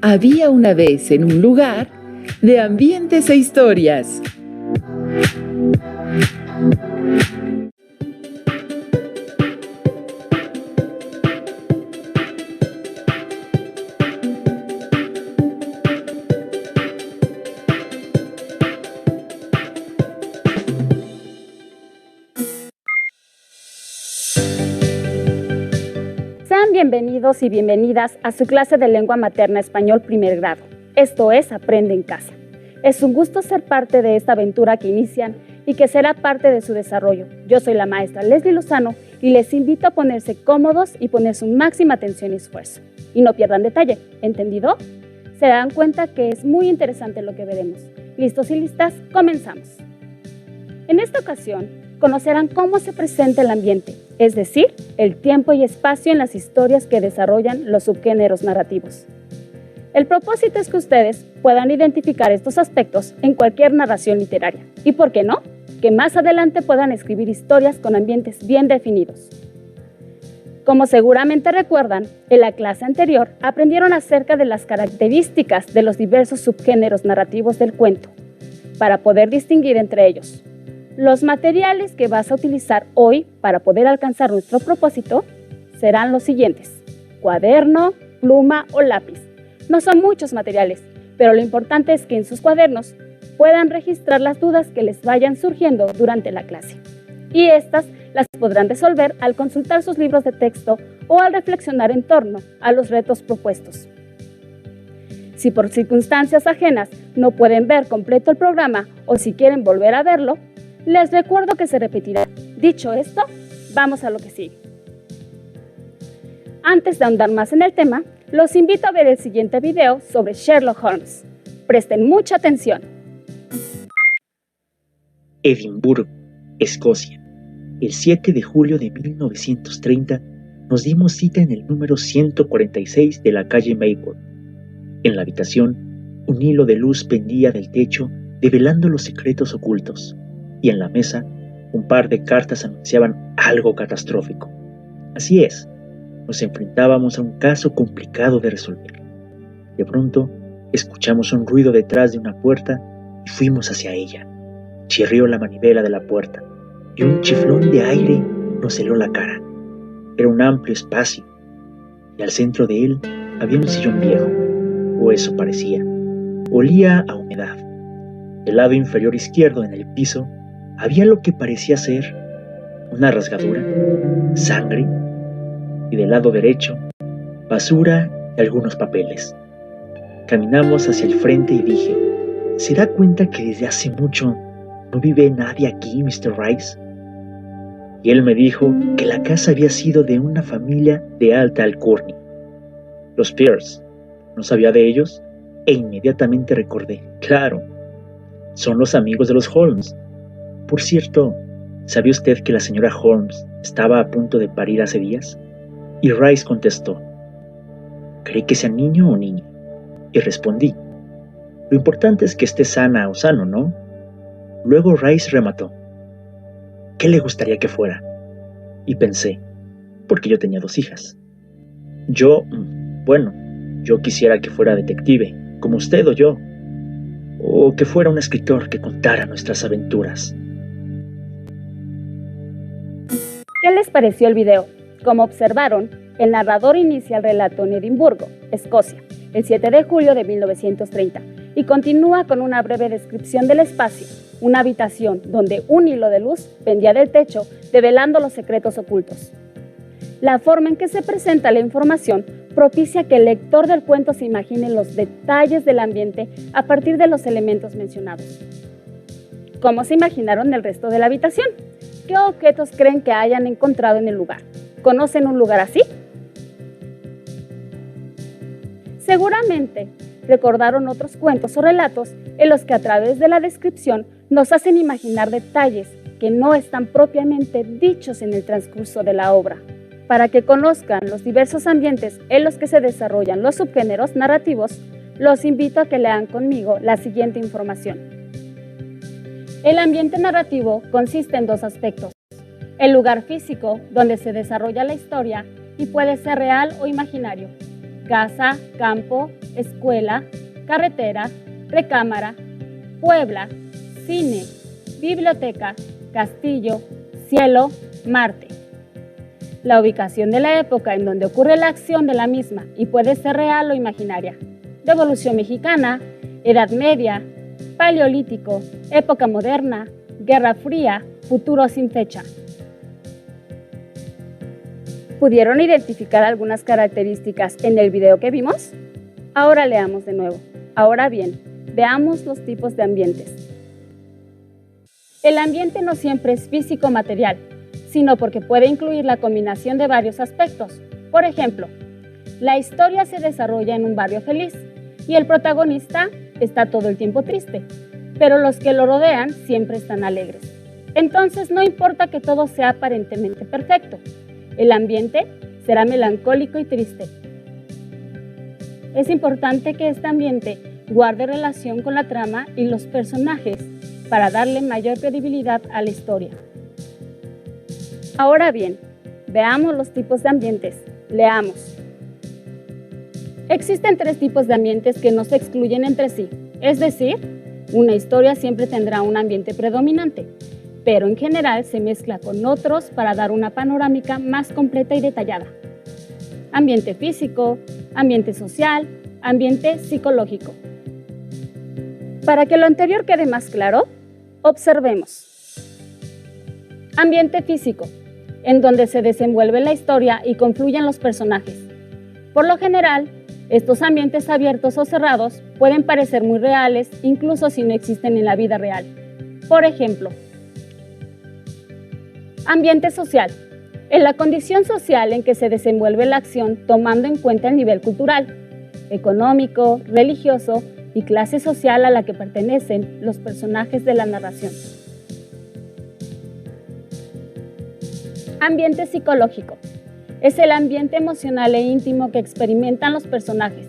Había una vez en un lugar de ambientes e historias. Sean bienvenidos y bienvenidas a su clase de lengua materna español primer grado. Esto es Aprende en Casa. Es un gusto ser parte de esta aventura que inician y que será parte de su desarrollo. Yo soy la maestra Leslie Lozano y les invito a ponerse cómodos y poner su máxima atención y esfuerzo. Y no pierdan detalle, ¿entendido? Se dan cuenta que es muy interesante lo que veremos. ¿Listos y listas? Comenzamos. En esta ocasión, conocerán cómo se presenta el ambiente, es decir, el tiempo y espacio en las historias que desarrollan los subgéneros narrativos. El propósito es que ustedes puedan identificar estos aspectos en cualquier narración literaria. ¿Y por qué no? Que más adelante puedan escribir historias con ambientes bien definidos. Como seguramente recuerdan, en la clase anterior aprendieron acerca de las características de los diversos subgéneros narrativos del cuento, para poder distinguir entre ellos. Los materiales que vas a utilizar hoy para poder alcanzar nuestro propósito serán los siguientes: cuaderno, pluma o lápiz. No son muchos materiales, pero lo importante es que en sus cuadernos puedan registrar las dudas que les vayan surgiendo durante la clase. Y estas las podrán resolver al consultar sus libros de texto o al reflexionar en torno a los retos propuestos. Si por circunstancias ajenas no pueden ver completo el programa o si quieren volver a verlo, les recuerdo que se repetirá. Dicho esto, vamos a lo que sigue. Antes de ahondar más en el tema, los invito a ver el siguiente video sobre Sherlock Holmes. Presten mucha atención. Edimburgo, Escocia. El 7 de julio de 1930 nos dimos cita en el número 146 de la calle Maypole. En la habitación, un hilo de luz pendía del techo, develando los secretos ocultos. Y en la mesa, un par de cartas anunciaban algo catastrófico. Así es, nos enfrentábamos a un caso complicado de resolver. De pronto, escuchamos un ruido detrás de una puerta y fuimos hacia ella. Chirrió la manivela de la puerta y un chiflón de aire nos heló la cara. Era un amplio espacio y al centro de él había un sillón viejo, o eso parecía. Olía a humedad. Del lado inferior izquierdo, en el piso, había lo que parecía ser una rasgadura, sangre, y del lado derecho, basura y algunos papeles. Caminamos hacia el frente y dije: ¿se da cuenta que desde hace mucho no vive nadie aquí, Mr. Rice? Y él me dijo que la casa había sido de una familia de alta alcurnia, los Pearce. No sabía de ellos e inmediatamente recordé: claro, son los amigos de los Holmes. Por cierto, ¿sabe usted que la señora Holmes estaba a punto de parir hace días? Y Rice contestó: ¿cree que sea niño o niña? Y respondí: lo importante es que esté sana o sano, ¿no? Luego Rice remató: ¿qué le gustaría que fuera? Y pensé, porque yo tenía 2 hijas. Yo quisiera que fuera detective, como usted o yo. O que fuera un escritor que contara nuestras aventuras. ¿Qué les pareció el video? Como observaron, el narrador inicia el relato en Edimburgo, Escocia, el 7 de julio de 1930, y continúa con una breve descripción del espacio, una habitación donde un hilo de luz pendía del techo, develando los secretos ocultos. La forma en que se presenta la información propicia que el lector del cuento se imagine los detalles del ambiente a partir de los elementos mencionados. ¿Cómo se imaginaron el resto de la habitación? ¿Qué objetos creen que hayan encontrado en el lugar? ¿Conocen un lugar así? Seguramente recordaron otros cuentos o relatos en los que a través de la descripción nos hacen imaginar detalles que no están propiamente dichos en el transcurso de la obra. Para que conozcan los diversos ambientes en los que se desarrollan los subgéneros narrativos, los invito a que lean conmigo la siguiente información. El ambiente narrativo consiste en 2 aspectos: el lugar físico, donde se desarrolla la historia, y puede ser real o imaginario, casa, campo, escuela, carretera, recámara, Puebla, cine, biblioteca, castillo, cielo, Marte. La ubicación de la época en donde ocurre la acción de la misma y puede ser real o imaginaria. Revolución Mexicana, Edad Media, Paleolítico, época moderna, Guerra Fría, futuro sin fecha. ¿Pudieron identificar algunas características en el video que vimos? Ahora leamos de nuevo. Ahora bien, veamos los tipos de ambientes. El ambiente no siempre es físico-material, sino porque puede incluir la combinación de varios aspectos. Por ejemplo, la historia se desarrolla en un barrio feliz y el protagonista está todo el tiempo triste, pero los que lo rodean siempre están alegres. Entonces no importa que todo sea aparentemente perfecto, el ambiente será melancólico y triste. Es importante que este ambiente guarde relación con la trama y los personajes para darle mayor credibilidad a la historia. Ahora bien, veamos los tipos de ambientes. Leamos. Existen 3 tipos de ambientes que no se excluyen entre sí, es decir, una historia siempre tendrá un ambiente predominante, pero en general se mezcla con otros para dar una panorámica más completa y detallada. Ambiente físico, ambiente social, ambiente psicológico. Para que lo anterior quede más claro, observemos. Ambiente físico, en donde se desenvuelve la historia y confluyen los personajes. Por lo general, estos ambientes abiertos o cerrados pueden parecer muy reales, incluso si no existen en la vida real. Por ejemplo, ambiente social, en la condición social en que se desenvuelve la acción tomando en cuenta el nivel cultural, económico, religioso y clase social a la que pertenecen los personajes de la narración. Ambiente psicológico. Es el ambiente emocional e íntimo que experimentan los personajes,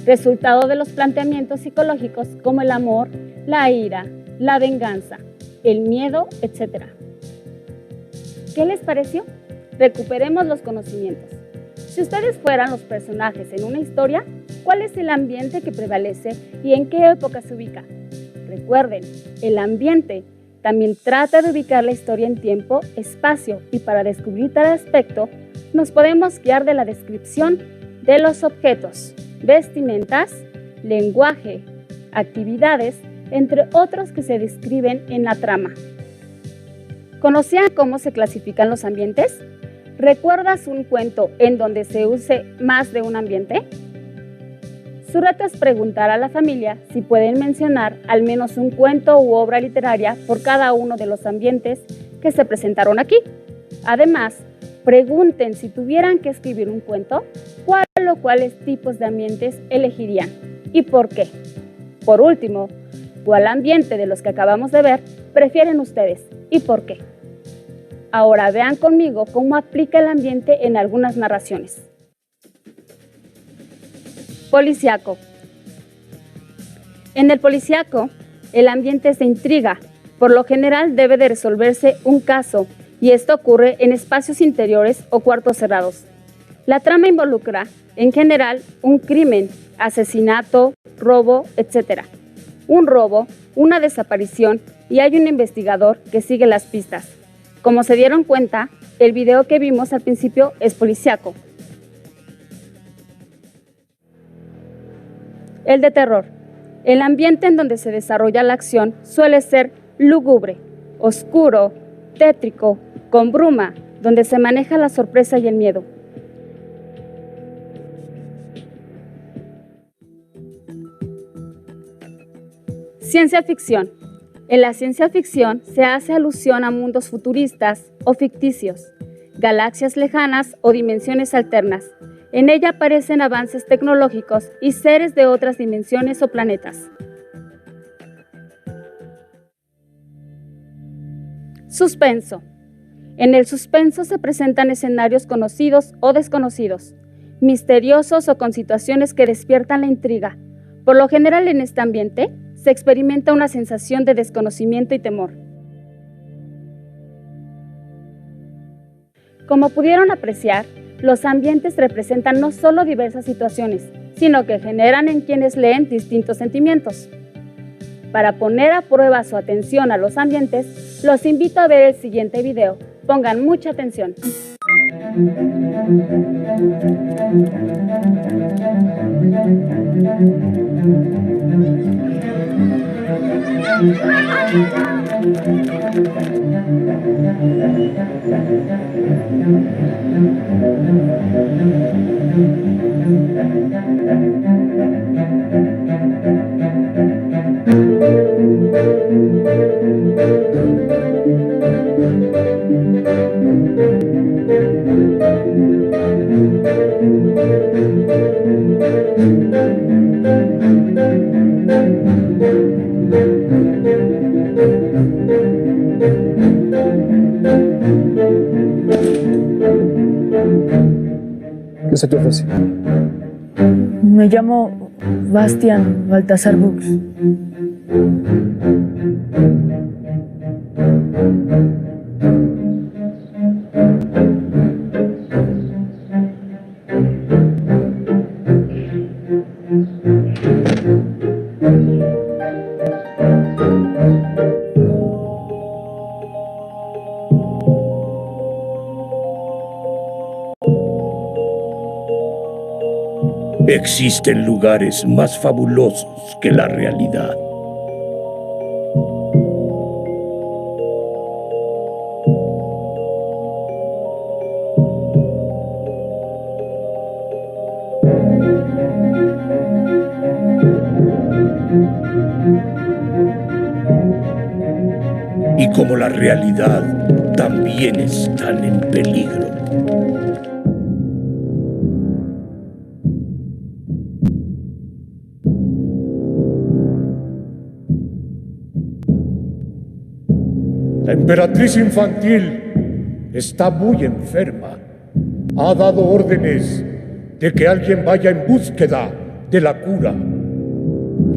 resultado de los planteamientos psicológicos como el amor, la ira, la venganza, el miedo, etc. ¿Qué les pareció? Recuperemos los conocimientos. Si ustedes fueran los personajes en una historia, ¿cuál es el ambiente que prevalece y en qué época se ubica? Recuerden, el ambiente también trata de ubicar la historia en tiempo, espacio y para descubrir tal aspecto, nos podemos guiar de la descripción de los objetos, vestimentas, lenguaje, actividades, entre otros que se describen en la trama. ¿Conocían cómo se clasifican los ambientes? ¿Recuerdas un cuento en donde se use más de un ambiente? Su reto es preguntar a la familia si pueden mencionar al menos un cuento u obra literaria por cada uno de los ambientes que se presentaron aquí. Además, pregunten si tuvieran que escribir un cuento, cuál o cuáles tipos de ambientes elegirían y por qué. Por último, ¿cuál ambiente de los que acabamos de ver prefieren ustedes y por qué? Ahora vean conmigo cómo aplica el ambiente en algunas narraciones. Policíaco. En el policíaco, el ambiente es de intriga. Por lo general debe de resolverse un caso y esto ocurre en espacios interiores o cuartos cerrados. La trama involucra, en general, un crimen, asesinato, robo, etc. Un robo, una desaparición y hay un investigador que sigue las pistas. Como se dieron cuenta, el video que vimos al principio es policíaco. El de terror. El ambiente en donde se desarrolla la acción suele ser lúgubre, oscuro, tétrico, con bruma, donde se maneja la sorpresa y el miedo. Ciencia ficción. En la ciencia ficción se hace alusión a mundos futuristas o ficticios, galaxias lejanas o dimensiones alternas. En ella aparecen avances tecnológicos y seres de otras dimensiones o planetas. Suspenso. En el suspenso se presentan escenarios conocidos o desconocidos, misteriosos o con situaciones que despiertan la intriga. Por lo general en este ambiente se experimenta una sensación de desconocimiento y temor. Como pudieron apreciar, los ambientes representan no solo diversas situaciones, sino que generan en quienes leen distintos sentimientos. Para poner a prueba su atención a los ambientes, los invito a ver el siguiente video. Pongan mucha atención. ¿Qué se te ofrece? Me llamo Bastian Baltasar Bux. Existen lugares más fabulosos que la realidad. Y como la realidad, también están en peligro. La emperatriz infantil está muy enferma. Ha dado órdenes de que alguien vaya en búsqueda de la cura.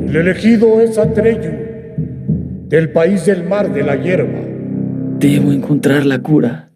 El elegido es Atreyu, del país del mar de la hierba. Debo encontrar la cura.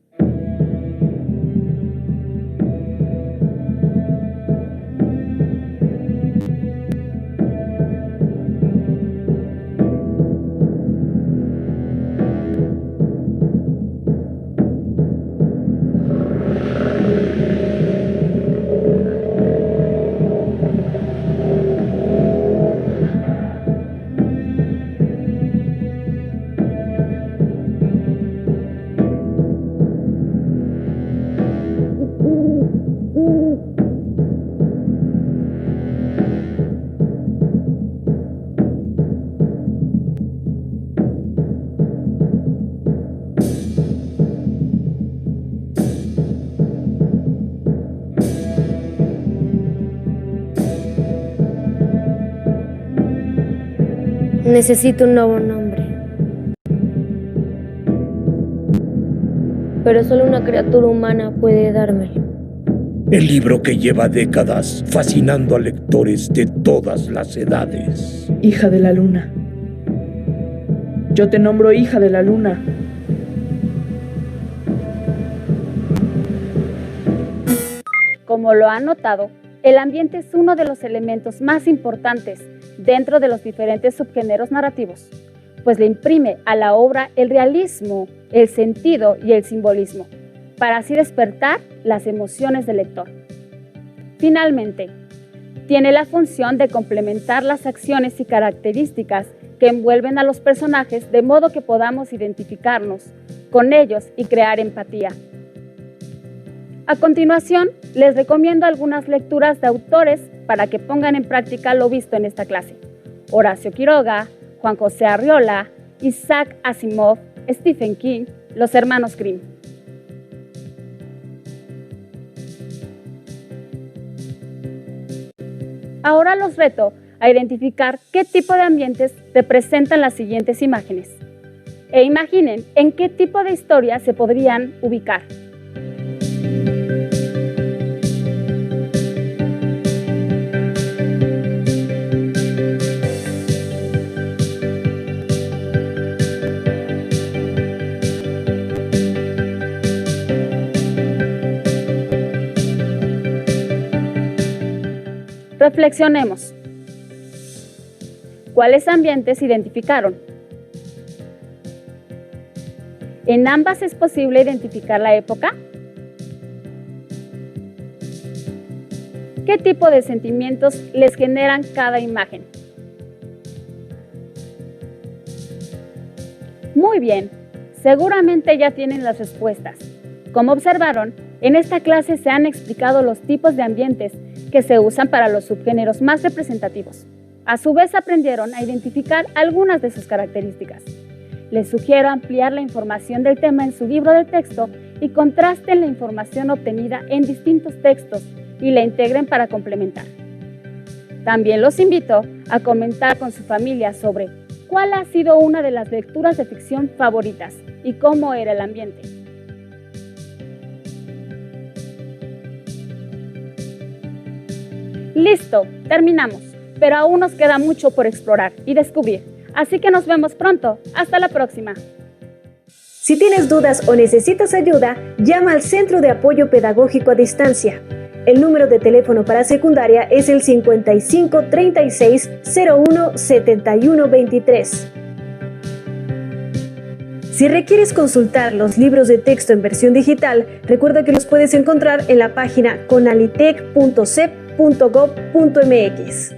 Necesito un nuevo nombre. Pero solo una criatura humana puede dármelo. El libro que lleva décadas fascinando a lectores de todas las edades. Hija de la luna. Yo te nombro hija de la luna. Como lo han notado, el ambiente es uno de los elementos más importantes dentro de los diferentes subgéneros narrativos, pues le imprime a la obra el realismo, el sentido y el simbolismo, para así despertar las emociones del lector. Finalmente, tiene la función de complementar las acciones y características que envuelven a los personajes de modo que podamos identificarnos con ellos y crear empatía. A continuación, les recomiendo algunas lecturas de autores para que pongan en práctica lo visto en esta clase. Horacio Quiroga, Juan José Arriola, Isaac Asimov, Stephen King, los hermanos Grimm. Ahora los reto a identificar qué tipo de ambientes representan las siguientes imágenes. E imaginen en qué tipo de historia se podrían ubicar. Reflexionemos. ¿Cuáles ambientes identificaron? ¿En ambas es posible identificar la época? ¿Qué tipo de sentimientos les generan cada imagen? Muy bien, seguramente ya tienen las respuestas. Como observaron, en esta clase se han explicado los tipos de ambientes que se usan para los subgéneros más representativos. A su vez aprendieron a identificar algunas de sus características. Les sugiero ampliar la información del tema en su libro de texto y contrasten la información obtenida en distintos textos y la integren para complementar. También los invito a comentar con su familia sobre cuál ha sido una de las lecturas de ficción favoritas y cómo era el ambiente. Listo, terminamos, pero aún nos queda mucho por explorar y descubrir, así que nos vemos pronto. Hasta la próxima. Si tienes dudas o necesitas ayuda, llama al Centro de Apoyo Pedagógico a Distancia. El número de teléfono para secundaria es el 55 36 01 71 23. Si requieres consultar los libros de texto en versión digital, recuerda que los puedes encontrar en la página conalitec.cep.gov.mx.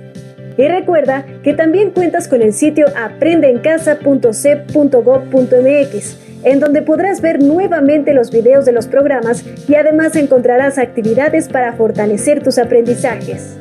Y recuerda que también cuentas con el sitio aprendeencasa.cep.gov.mx, en donde podrás ver nuevamente los videos de los programas y además encontrarás actividades para fortalecer tus aprendizajes.